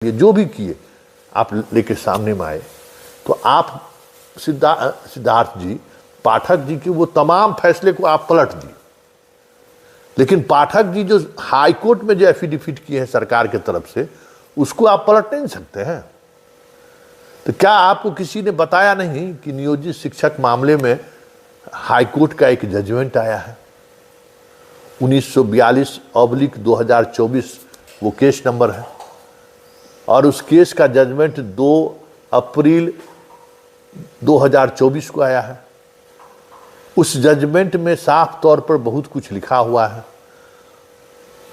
ये जो भी किए आप लेके सामने में आए, तो आप सिद्धार्थ जी, पाठक जी के वो तमाम फैसले को आप पलट दिए। लेकिन पाठक जी जो हाई कोर्ट में जो एफिडेविट किए हैं सरकार की तरफ से, उसको आप पलट नहीं सकते हैं। तो क्या आपको किसी ने बताया नहीं कि नियोजित शिक्षक मामले में हाई कोर्ट का एक जजमेंट आया है 1942/2024, वो केस नंबर है, और उस केस का जजमेंट 2 अप्रैल 2024 को आया है। उस जजमेंट में साफ तौर पर बहुत कुछ लिखा हुआ है।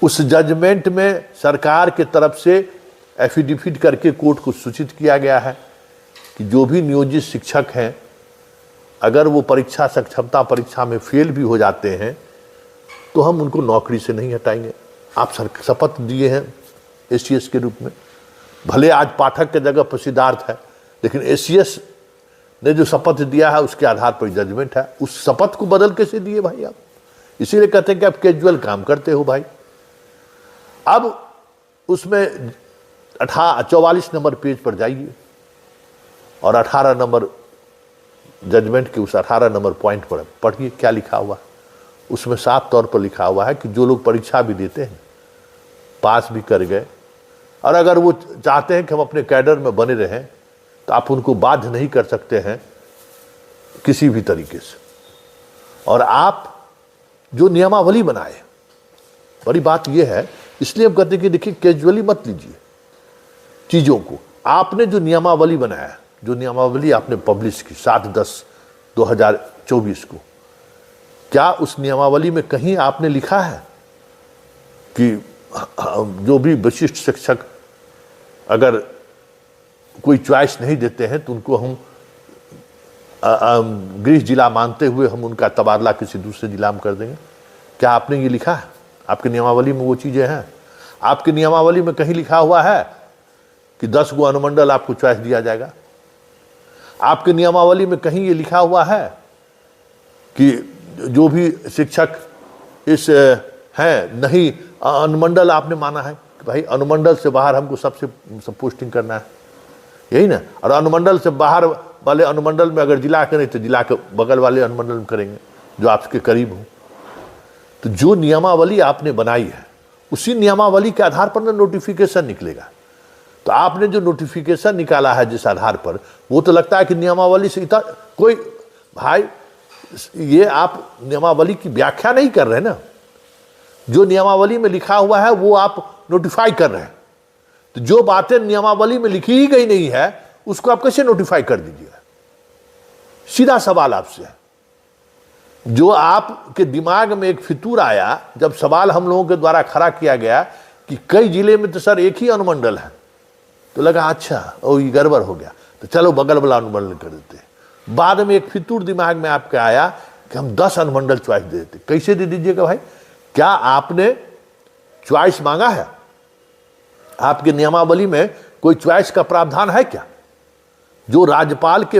उस जजमेंट में सरकार के तरफ से एफिडेविट करके कोर्ट को सूचित किया गया है कि जो भी नियोजित शिक्षक हैं, अगर वो परीक्षा सक्षमता परीक्षा में फेल भी हो जाते हैं तो हम उनको नौकरी से नहीं हटाएंगे। आप शपथ दिए हैं एसीएस के रूप में। भले आज पाठक के जगह पर सिद्धार्थ है, लेकिन एसीएस ने जो शपथ दिया है उसके आधार पर जजमेंट है। उस शपथ को बदल कैसे दिए भाई आप? इसीलिए कहते हैं कि आप कैजुअल काम करते हो भाई। अब उसमें 44 नंबर पेज पर जाइए और 18 नंबर जजमेंट के उस 18 नंबर पॉइंट पर पढ़िए क्या लिखा हुआ है। उसमें साफ तौर पर लिखा हुआ है कि जो लोग परीक्षा भी देते हैं, पास भी कर गए, और अगर वो चाहते हैं कि हम अपने कैडर में बने रहें, तो आप उनको बाध्य नहीं कर सकते हैं किसी भी तरीके से। और आप जो नियमावली बनाए, बड़ी बात यह है, इसलिए हम कहते हैं कि देखिए कैजुअली मत लीजिए चीज़ों को। आपने जो नियमावली बनाया, जो नियमावली आपने पब्लिश की 7/10/2024 को, क्या उस नियमावली में कहीं आपने लिखा है कि जो भी विशिष्ट शिक्षक अगर कोई चॉइस नहीं देते हैं तो उनको हम गृह जिला मानते हुए हम उनका तबादला किसी दूसरे जिला में कर देंगे? क्या आपने ये लिखा है? आपकी नियमावली में वो चीज़ें हैं? आपकी नियमावली में कहीं लिखा हुआ है कि 10 गो अनुमंडल आपको चॉइस दिया जाएगा? आपके नियमावली में कहीं ये लिखा हुआ है कि जो भी शिक्षक इस हैं नहीं, अनुमंडल आपने माना है कि भाई अनुमंडल से बाहर हमको सबसे पोस्टिंग करना है, यही ना? और अनुमंडल से बाहर वाले अनुमंडल में अगर जिला के नहीं तो जिला के बगल वाले अनुमंडल में करेंगे जो आपके करीब हो। तो जो नियमावली आपने बनाई है, उसी नियमावली के आधार पर ना नोटिफिकेशन निकलेगा। तो आपने जो नोटिफिकेशन निकाला है जिस आधार पर, वो तो लगता है कि नियमावली से इतना कोई, भाई ये आप नियमावली की व्याख्या नहीं कर रहे ना। जो नियमावली में लिखा हुआ है वो आप नोटिफाई कर रहे हैं। तो जो बातें नियमावली में लिखी ही गई नहीं है उसको आप कैसे नोटिफाई कर दीजिएगा? सीधा सवाल आपसे है। जो आपके दिमाग में एक फितूर आया जब सवाल हम लोगों के द्वारा खड़ा किया गया कि कई जिले में तो सर एक ही अनुमंडल है, तो लगा अच्छा ओ ये गड़बड़ हो गया, तो चलो बगल वाला अनुमंडल कर देते हैं। बाद में एक फितूर दिमाग में आपके आया कि हम 10 अनुमंडल चॉइस दे देते। कैसे दे दीजिएगा भाई? क्या आपने चॉइस मांगा है? आपके नियमावली में कोई चॉइस का प्रावधान है क्या? जो राज्यपाल के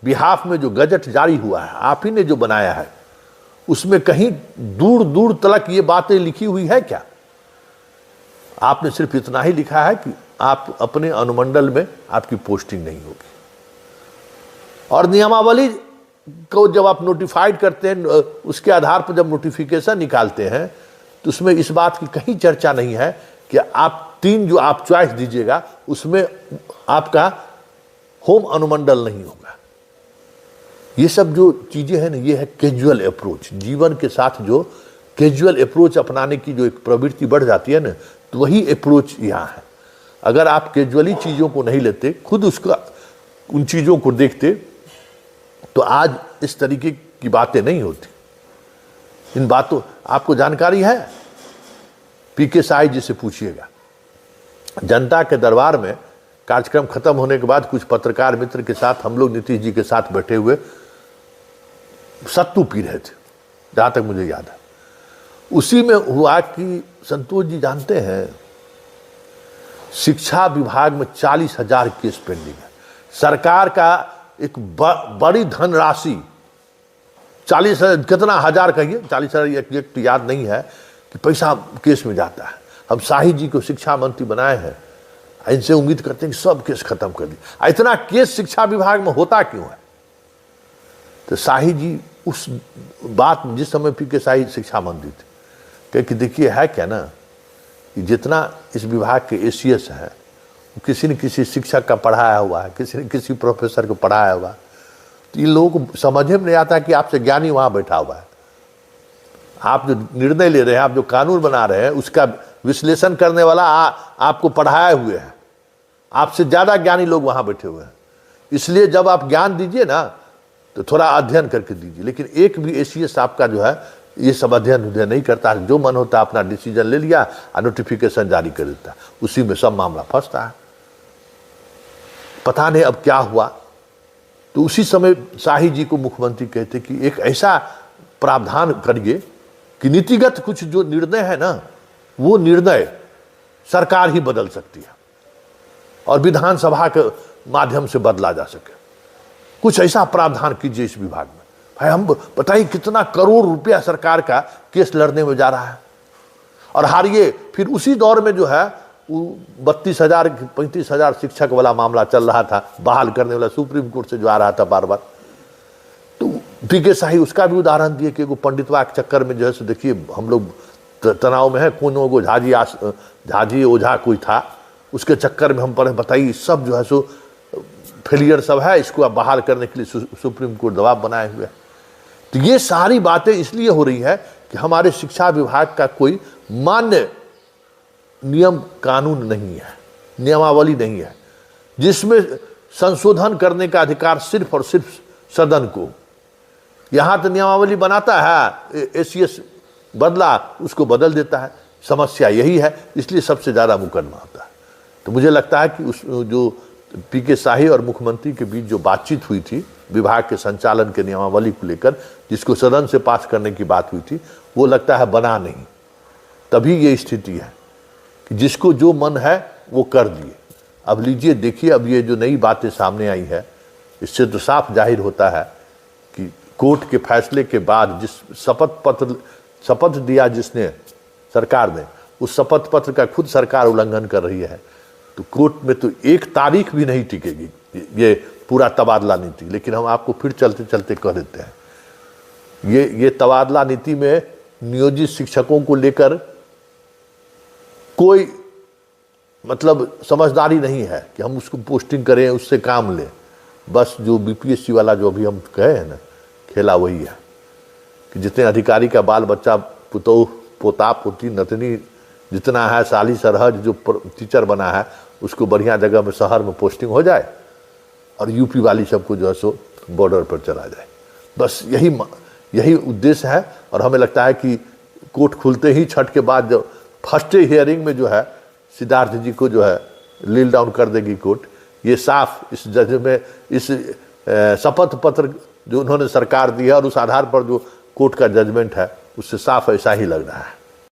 बिहाफ में जो गजट जारी हुआ है, आप ही ने जो बनाया है, उसमें कहीं दूर दूर तक ये बातें लिखी हुई है क्या? आपने सिर्फ इतना ही लिखा है कि आप अपने अनुमंडल में आपकी पोस्टिंग नहीं होगी। और नियमावली को जब आप नोटिफाइड करते हैं, उसके आधार पर जब नोटिफिकेशन निकालते हैं, तो उसमें इस बात की कहीं चर्चा नहीं है कि आप 3 जो आप चॉइस दीजिएगा उसमें आपका होम अनुमंडल नहीं होगा। ये सब जो चीज़ें हैं ना, ये है कैजुअल अप्रोच। जीवन के साथ जो कैजुअल अप्रोच अपनाने की जो एक प्रवृत्ति बढ़ जाती है ना, तो वही अप्रोच यहाँ है। अगर आप कैजुअली चीज़ों को नहीं लेते, खुद उसका उन चीज़ों को देखते, तो आज इस तरीके की बातें नहीं होती। इन बातों आपको जानकारी है? पीके साई जी से पूछिएगा। जनता के दरबार में कार्यक्रम खत्म होने के बाद कुछ पत्रकार मित्र के साथ हम लोग नीतीश जी के साथ बैठे हुए सत्तू पी रहे थे, जहाँ तक मुझे याद है। उसी में हुआ कि संतोष जी जानते हैं, शिक्षा विभाग में 40,000 केस पेंडिंग है। सरकार का एक बड़ी धनराशि 40,000 कितना हजार कहिए, 40,000 एग्जैक्ट याद नहीं है कि पैसा केस में जाता है। हम शाही जी को शिक्षा मंत्री बनाए हैं, इनसे उम्मीद करते हैं कि सब केस खत्म कर दिए। इतना केस शिक्षा विभाग में होता क्यों है? तो शाही जी उस बात, जिस समय पीके शाही शिक्षा मंत्री थे, कहे कि देखिए है क्या ना कि जितना इस विभाग के एसीएस है वो किसी न किसी शिक्षक का पढ़ाया हुआ है, किसी न किसी प्रोफेसर को पढ़ाया हुआ है। तो इन लोगों को समझ में नहीं आता कि आपसे ज्ञानी वहां बैठा हुआ है। आप जो निर्णय ले रहे हैं, आप जो कानून बना रहे हैं, उसका विश्लेषण करने वाला आपको पढ़ाए हुए है। आपसे ज्यादा ज्ञानी लोग वहां बैठे हुए हैं। इसलिए जब आप ज्ञान दीजिए ना तो थोड़ा अध्ययन करके दीजिए। लेकिन एक भी एसीएस आपका जो है ये सब अध्ययन नहीं करता है। जो मन होता है अपना डिसीजन ले लिया और नोटिफिकेशन जारी कर देता है, उसी में सब मामला फंसता है। पता नहीं अब क्या हुआ। तो उसी समय शाही जी को मुख्यमंत्री कहते कि एक ऐसा प्रावधान करिए कि नीतिगत कुछ जो निर्णय है ना, वो निर्णय सरकार ही बदल सकती है और विधानसभा के माध्यम से बदला जा सके। कुछ ऐसा प्रावधान कीजिए इस विभाग में। भाई हम बताइए कितना करोड़ रुपया सरकार का केस लड़ने में जा रहा है और हारिए। फिर उसी दौर में जो है 32,000 35,000 शिक्षक वाला मामला चल रहा था, बहाल करने वाला, सुप्रीम कोर्ट से जो आ रहा था बार बार। तो पीके शाही उसका भी उदाहरण दिए कि वो पंडितवा के चक्कर में जो है सो देखिए हम लोग तनाव में है। कोनो को झाजी ओझा कोई था, उसके चक्कर में हम पढ़े। बताइए सब जो है सो फेलियर सब है, इसको अब बहाल करने के लिए सुप्रीम कोर्ट दबाव बनाए हुए है। तो ये सारी बातें इसलिए हो रही है कि हमारे शिक्षा विभाग का कोई मान्य नियम कानून नहीं है, नियमावली नहीं है, जिसमें संशोधन करने का अधिकार सिर्फ और सिर्फ सदन को। यहां तो नियमावली बनाता है, एसीएस बदला उसको बदल देता है। समस्या यही है, इसलिए सबसे ज्यादा मुकदमा होता है। तो मुझे लगता है कि उस जो पीके शाही और मुख्यमंत्री के बीच जो बातचीत हुई थी विभाग के संचालन के नियमावली को लेकर, जिसको सदन से पास करने की बात हुई थी, वो लगता है बना नहीं। तभी ये स्थिति है कि जिसको जो मन है वो कर दिए। अब लीजिए देखिए, अब ये जो नई बातें सामने आई है, इससे तो साफ जाहिर होता है कि कोर्ट के फैसले के बाद जिस शपथ दिया जिसने सरकार ने, उस शपथ पत्र का खुद सरकार उल्लंघन कर रही है। तो कोर्ट में तो एक तारीख भी नहीं टिकेगी ये पूरा तबादला नीति। लेकिन हम आपको फिर चलते चलते कह देते हैं, ये तबादला नीति में नियोजित शिक्षकों को लेकर कोई मतलब समझदारी नहीं है कि हम उसको पोस्टिंग करें, उससे काम लें। बस जो बीपीएससी वाला जो अभी हम कहे हैं ना, खेला वही है कि जितने अधिकारी का बाल बच्चा, पुतोह, पोता पोती, नतनी जितना है, साली सरहज जो टीचर बना है, उसको बढ़िया जगह में शहर में पोस्टिंग हो जाए और यूपी वाली सबको जो है सो बॉर्डर पर चला जाए। बस यही उद्देश्य है। और हमें लगता है कि कोर्ट खुलते ही छठ के बाद जो फर्स्ट हियरिंग में जो है सिद्धार्थ जी को जो है लील डाउन कर देगी कोर्ट। ये साफ इस जज में इस शपथ पत्र जो उन्होंने सरकार दी है और उस आधार पर जो कोर्ट का जजमेंट है, उससे साफ ऐसा ही लग रहा है।